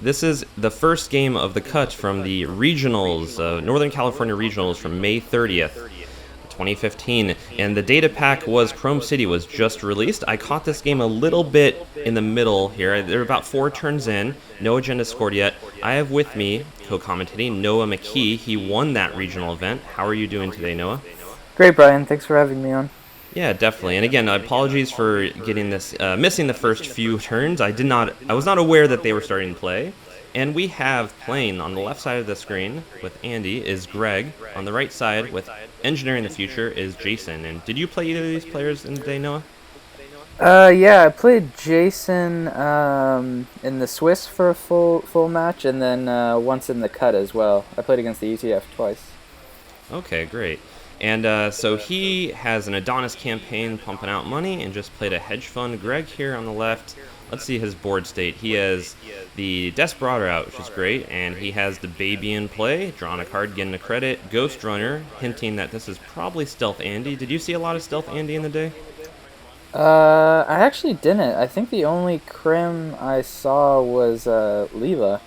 this is the first game of the cut from the regionals, Northern California regionals from May 30th. 2015, and the data pack was Chrome City was just released. I caught this game a little bit in the middle here. There were about 4 turns in, no agenda scored yet. I have with me, co-commentating, Noah McKee. He won that regional event. How are you doing today, Noah? Great, Brian. Thanks for having me on. Yeah, definitely. And again, apologies for getting this, missing the first few turns. I was not aware that they were starting to play. And we have playing on the left side of the screen with Andy is Greg. On the right side with Engineering the Future is Jason. And did you play either of these players in the day, Noah? Yeah, I played Jason in the Swiss for a full match, and then once in the cut as well. I played against the ETF twice. Okay, great. And so he has an Adonis campaign pumping out money and just played a hedge fund. Greg here on the left. Let's see his board state. He has the Desperado out, which is great, and he has the Baby in play, drawing a card, getting a credit. Ghost Runner, hinting that this is probably Stealth Andy. Did you see a lot of Stealth Andy in the day? I actually didn't. I think the only crim I saw was Leela.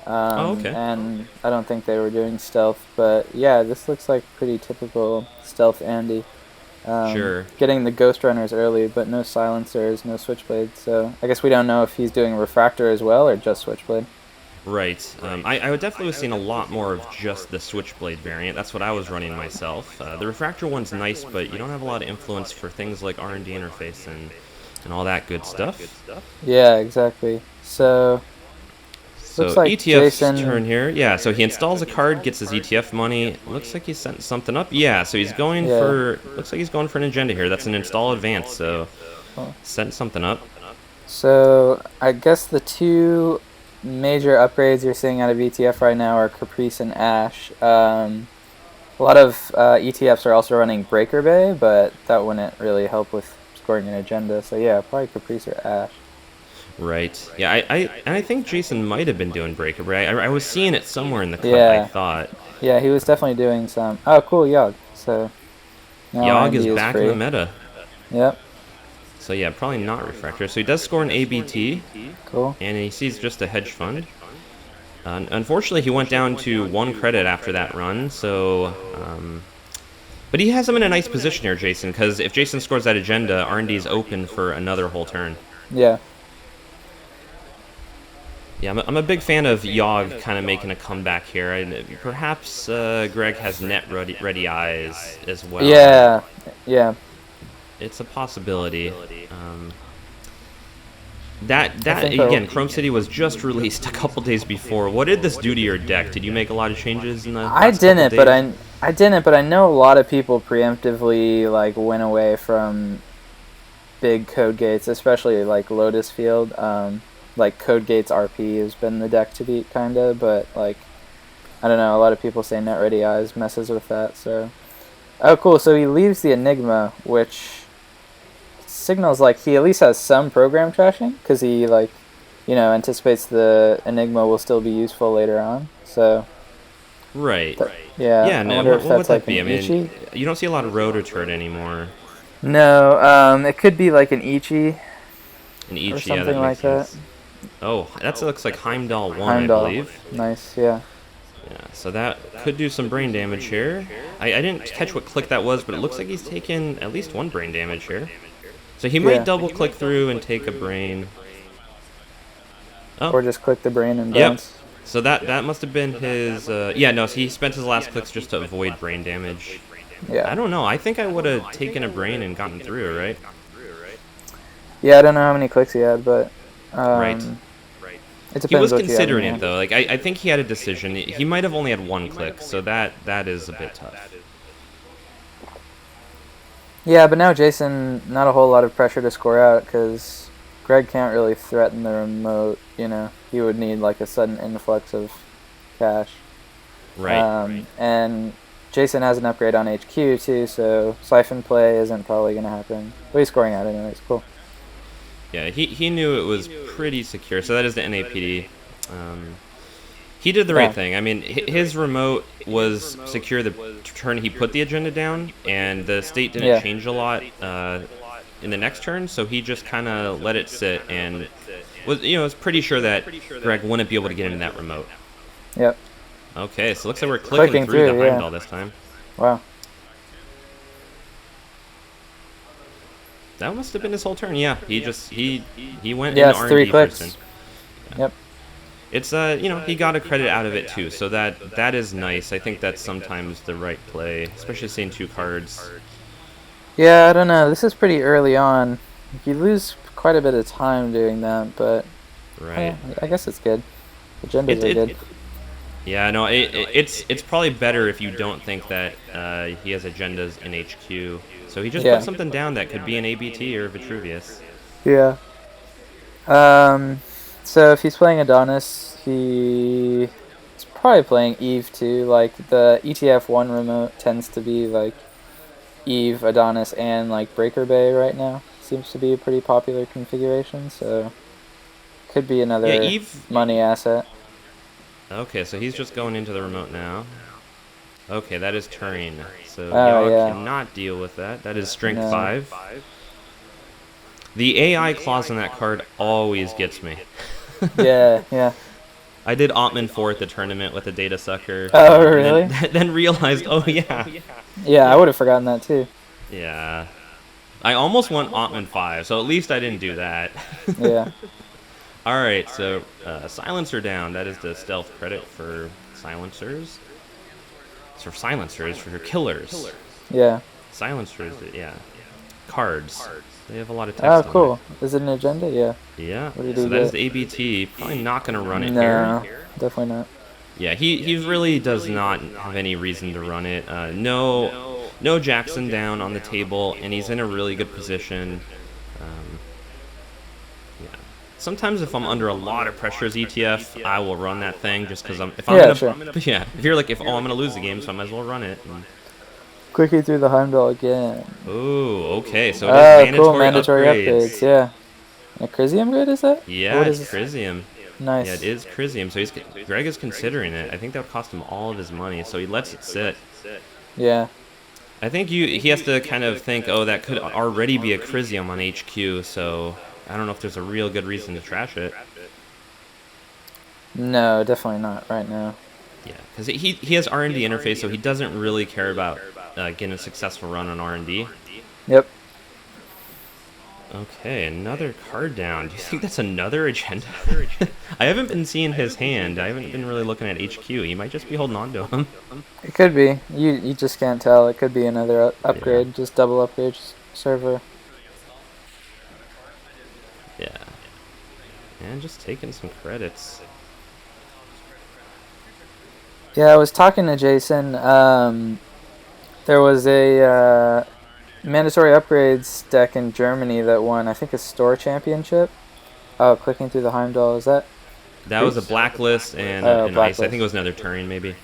Okay. And I don't think they were doing stealth, but yeah, this looks like pretty typical Stealth Andy. Sure. Getting the Ghost Runners early, but no silencers, no Switchblade. So I guess we don't know if he's doing Refractor as well or just Switchblade. Right. I would definitely have seen a lot more of just the Switchblade variant. That's what I was running myself. The Refractor one's nice, but you don't have a lot of influence for things like R&D interface and all that good stuff. Yeah, exactly. So looks like ETF's Jason... turn here. Yeah, so he installs a card, gets his ETF money. Looks like he sent something up. Yeah, so he's going for... Looks like he's going for an agenda here. That's an install advance, so sent something up. So I guess the two major upgrades you're seeing out of ETF right now are Caprice and Ash. A lot of ETFs are also running Breaker Bay, but that wouldn't really help with scoring an agenda. So yeah, probably Caprice or Ash. Right. Yeah, I think Jason might have been doing Breaker Bay. I was seeing it somewhere in the cut, Yeah. I thought. Yeah, he was definitely doing some... Oh, cool, Yogg. So now Yogg is Andy back free. in the meta. Yep, So yeah, probably not Refractor. So he does score an ABT, cool. and he sees just a hedge fund. Unfortunately, he went down to 1 credit after that run, so... but he has him in a nice position here, Jason, because if Jason scores that agenda, R&D is open for another whole turn. Yeah. Yeah, I'm a big fan of Yogg kind of making a comeback here. And perhaps Greg has net ready eyes as well. Yeah, yeah. It's a possibility. That think again, Chrome City was just released a couple days before. What did this do to your deck? Did you make a lot of changes in the last couple days? I didn't, but I know a lot of people preemptively like went away from big code gates, especially like Lotus Field. Like Code Gates RP has been the deck to beat, kinda, but like I don't know. A lot of people say Net Ready Eyes messes with that. So, oh, cool. So he leaves the Enigma, which signals like he at least has some program trashing, because he like, anticipates the Enigma will still be useful later on. So, Right. yeah. Yeah. I No. wonder What if would that's that like be? I an mean, Ichi. you don't see a lot of Rotor Turret anymore. No. It could be like an Ichi. An Or Ichi, something yeah, that like makes sense. Oh, that looks like Heimdall 1, Heimdall. I believe. Nice. Yeah. Yeah, so that could do some brain damage here. I didn't catch what click that was, but it looks like he's taken at least 1 brain damage here. So he might double click through and take a brain. Oh. Or just click the brain and Yep. bounce. So that must have been his... yeah, no, so he spent his last clicks just to avoid brain damage. Yeah. I don't know. I think I would have taken a brain and gotten through, right? Yeah, I don't know how many clicks he had, but Right. It depends He was what you have in considering hand. it, though. Like I think he had a decision. He might have only had 1 click, so that is a bit tough. Yeah, but now Jason, not a whole lot of pressure to score out, because Greg can't really threaten the remote, He would need, like, a sudden influx of cash. Right. And Jason has an upgrade on HQ, too, so Siphon play isn't probably going to happen. But he's scoring out anyways, cool. Yeah, he knew it was pretty secure, so that is the NAPD. He did the right thing. I mean, his remote was secure the turn he put the agenda down, and the state didn't change a lot in the next turn, so he just kind of let it sit, and was pretty sure that Greg wouldn't be able to get into that remote. Yep. Okay, so it looks like we're clicking through the Heimdall this time. Wow. That must have been his whole turn. Yeah, he went Yeah, into it's 3 R&D clicks. first. Yep. It's he got a credit out of it too, so that is nice. I think that's sometimes the right play, especially seeing 2 cards. Yeah, I don't know. This is pretty early on. You lose quite a bit of time doing that, but Right. I guess it's good. Agendas are good. Yeah, no, it's probably better if you don't think that he has agendas in HQ. So he just put something down that could be an ABT or Vitruvius. Yeah. So if he's playing Adonis, he's probably playing Eve too. Like the ETF 1 remote tends to be like Eve, Adonis, and like Breaker Bay right now. Seems to be a pretty popular configuration, so could be another money asset. Okay, so he's just going into the remote now. Okay, that is Turing. So Yaw cannot deal with that. That is Strength 5. The AI clause on that card always gets me. Yeah. I did Ottman 4 at the tournament with a data sucker. Oh, really? Then realized, oh yeah. Yeah, I would have forgotten that too. Yeah. I almost went Ottman 5, so at least I didn't do that. Yeah. Alright, so Silencer down. That is the stealth credit for silencers. It's for silencers, for your killers. Yeah. Silencers, yeah. Cards. They have a lot of text. Oh, cool. Is it an agenda? Yeah. Yeah. So that is the ABT. Probably not going to run it here. No, definitely not. Yeah, he really does not have any reason to run it. No Jackson down on the table, and he's in a really good position. Yeah. Sometimes if I'm under a lot of pressure as ETF, I will run that thing just because if you're like, I'm gonna lose the game, so I might as well run it. Quickly through the Heimdall again. Ooh, okay, so it is mandatory upgrades. Yeah. A Chrysium grid, is that? Yeah, it's Chrysium. Nice. Yeah, it is Chrysium. So Greg is considering it. I think that would cost him all of his money, so he lets it sit. Yeah. I think he has to kind of think, oh, that could already be a Chrysium on HQ, so I don't know if there's a real good reason to trash it. No, definitely not right now. Yeah, because he has R&D interface, so he doesn't really care about getting a successful run on R&D. Yep. Okay, another card down. Do you think that's another agenda? I haven't been seeing his hand. I haven't been really looking at HQ. He might just be holding on to him. It could be. You just can't tell. It could be another upgrade. Just double upgrade server. Yeah. And just taking some credits. Yeah, I was talking to Jason. There was a mandatory upgrades deck in Germany that won, I think, a store championship. Oh, clicking through the Heimdall, is that? That was a Blacklist and an Ice. I think it was another Turing, maybe.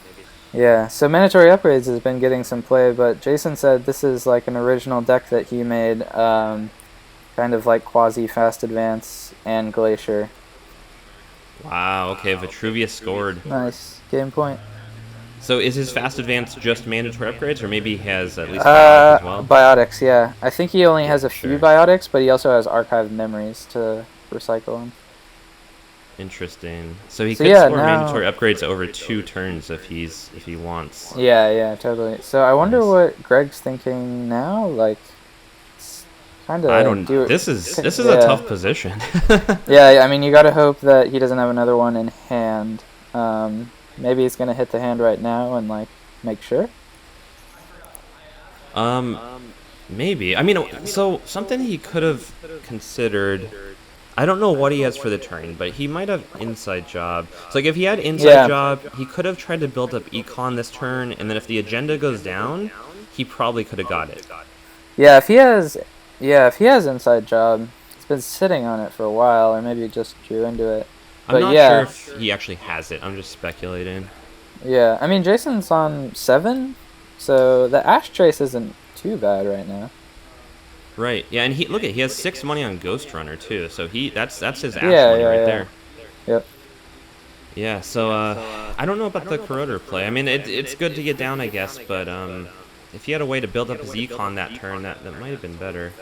Yeah, so mandatory upgrades has been getting some play, but Jason said this is like an original deck that he made, kind of like quasi-fast advance and Glacier. Wow, okay, Vitruvius scored. Nice, game point. So is his fast advance just mandatory upgrades, or maybe he has at least biotics as well? Biotics, yeah. I think he only has a few biotics, but he also has archived memories to recycle them. Interesting. So he could score mandatory upgrades over 2 turns if he wants. Yeah, totally. So I wonder what Greg's thinking now. Like, kind of. I don't. This is a tough position. Yeah, I mean, you gotta hope that he doesn't have another one in hand. Maybe he's gonna hit the hand right now and like make sure. Maybe. I mean, so something he could have considered. I don't know what he has for the turn, but he might have Inside Job. So like if he had Inside Job, he could have tried to build up Econ this turn, and then if the agenda goes down, he probably could have got it. Yeah, if he has Inside Job, he's been sitting on it for a while, or maybe he just drew into it. I'm not sure if he actually has it. I'm just speculating. Yeah, I mean, Jason's on 7, so the Ash Trace isn't too bad right now. Right. Yeah, and he has 6 money on Ghost Runner too. So that's his Ash money right there. Yep. Yeah. So I don't know about the Corroder play. I mean, it's good to get down, I guess, but if he had a way to build up his econ that turn, that might have been better.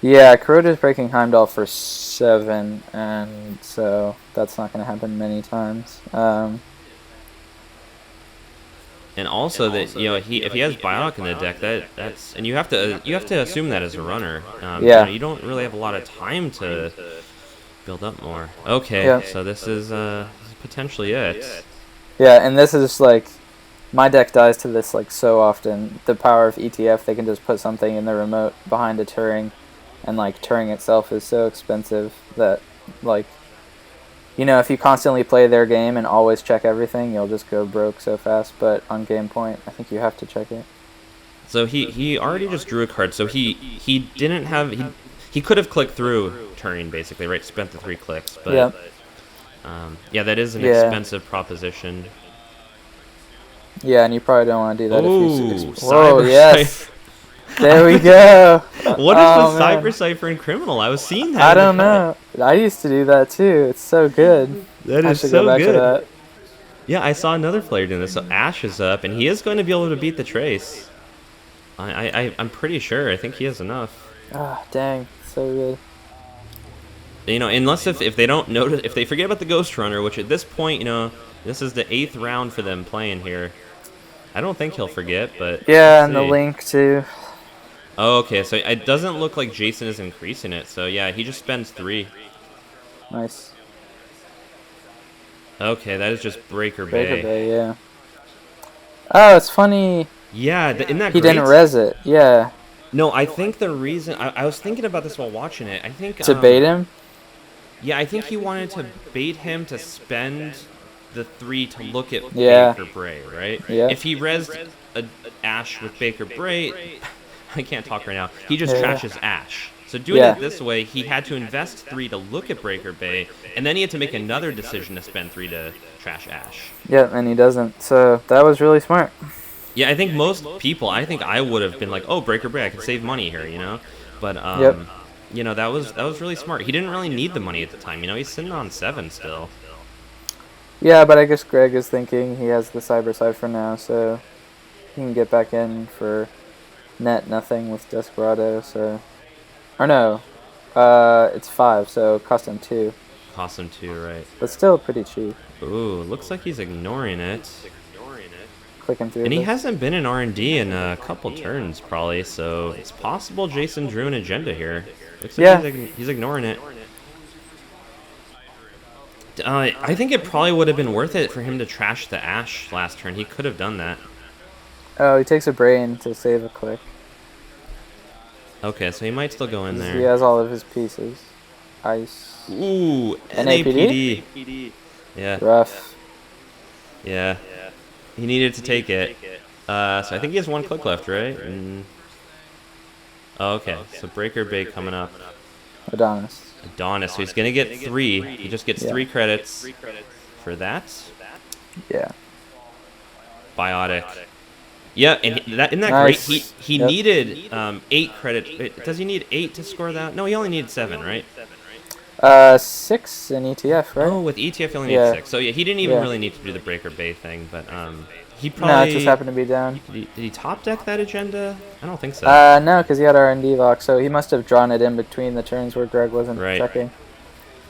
Yeah, Kuroda's breaking Heimdall for 7, and so that's not going to happen many times. And also that he if he has Biotic in the deck, that's and you have to assume that as a runner. Yeah. You don't really have a lot of time to build up more. Okay, Yeah. so this is potentially it. Yeah, and this is like my deck dies to this like so often. The power of ETF, they can just put something in the remote behind a Turing, and like Turing itself is so expensive that like if you constantly play their game and always check everything, you'll just go broke so fast. But on game point, I think you have to check it. So he already just drew a card. So he didn't have he could have clicked through Turing basically, right? Spent the 3 clicks, but Yeah. yeah, that is an Yeah. expensive proposition. Yeah, and you probably don't want to do that Ooh, if you. Whoa! Cyber Yes. There we go. What is Oh, the man. Cyber Cipher and Criminal? I was seeing that I in the don't cut. know. I used to do that too. It's so good. That I is should go so back to good. that. Yeah, I saw another player doing this. So Ash is up, and he is going to be able to beat the Trace. I'm pretty sure. I think he has enough. Ah, dang, so good. Unless if they don't notice, if they forget about the Ghost Runner, which at this point, this is the 8th round for them playing here. I don't think he'll forget, but Yeah, let's and the see. link too. Oh, okay, so it doesn't look like Jason is increasing it. So yeah, he just spends 3. Nice. Okay, that is just Breaker Breaker Bay. Bay, yeah. Oh, it's funny. Yeah, isn't that He great? didn't res it. Yeah. No, I think the reason I was thinking about this while watching it. I think To bait him? Yeah, I think he wanted to bait him to spend the 3 to look at Yeah. Baker Bray, right? Yeah. If he rezzed a Ash with Baker Bray, I can't talk right now. He just Yeah. trashes Ash. So doing Yeah. it this way, he had to invest 3 to look at Breaker Bay, and then he had to make another decision to spend 3 to trash Ash. Yep, and he doesn't. So that was really smart. Yeah, I think most people, I think I would have been like, oh, Breaker Bay, I can save money here. But Yep. that was really smart. He didn't really need the money at the time. He's sitting on 7 still. Yeah, but I guess Greg is thinking he has the Cyber Cipher now, so he can get back in for net nothing with Desperado. So, or no, it's 5, so cost him 2, Cost him 2, right? but still pretty cheap. Ooh, looks like he's ignoring it. Clicking through. And he this. hasn't been in R&D in a couple turns, probably, so it's possible Jason drew an agenda here. Looks like he's ignoring it. I think it probably would have been worth it for him to trash the Ash last turn. He could have done that. Oh, he takes a brain to save a click. Okay, so he might still go in there. He has all of his pieces. Ice. Ooh, NAPD? NAPD. Yeah, Rough. yeah. He needed to take it. So I think he has 1 click left, right? Oh, okay, so Breaker Bay coming up. Adonis. Adonis, so he's going to get 3. He just gets 3 credits for that. Yeah. Biotic. Yeah, and isn't that Nice. great? He Yep. needed 8 credits. Does he need 8 to score that? No, he only needed 7, right? 6 in ETF, right? Oh, with ETF he only Yeah. needs 6. So yeah, he didn't even Yeah. really need to do the Breaker Bay thing, but he No, probably it just happened to be down. did he top deck that agenda? I don't think so. No, because he had R&D lock, so he must have drawn it in between the turns where Greg wasn't Right. checking.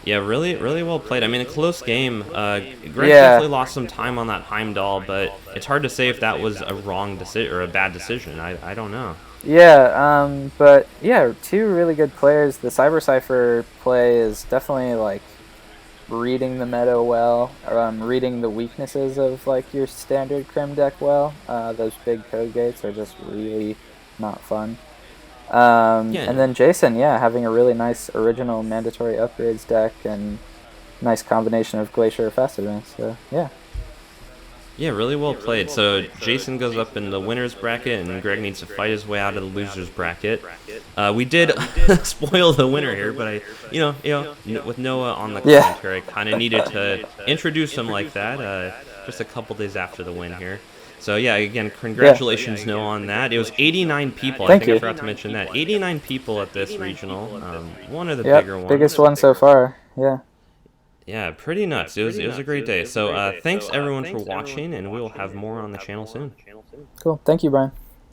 Yeah, really, really well played. I mean, a close game. Greg Yeah. definitely lost some time on that Heimdall, but it's hard to say if that was a wrong decision or a bad decision. I don't know. Yeah, but yeah, 2 really good players. The Cyber Cipher play is definitely like reading the meta well, reading the weaknesses of like your standard Crim deck well. Those big code gates are just really not fun. Yeah. And then Jason, yeah, having a really nice original mandatory upgrades deck and nice combination of Glacier Fast Advance. So yeah. Yeah, really well played. So Jason goes up in the winner's bracket, and Greg needs to fight his way out of the loser's bracket. We did spoil the winner here, but with Noah on the Yeah. commentary, I kind of needed to introduce him like that. Just a couple days after the win here. So yeah, again, congratulations, Noah, on that. It was 89 people. Thank I you. forgot to mention that. 89 people at this regional. One of the Yep, bigger ones. biggest one so far. Yeah. Yeah, pretty nuts. It was a great day. So thanks everyone for watching, and we will have more on the channel soon. Cool. Thank you, Brian.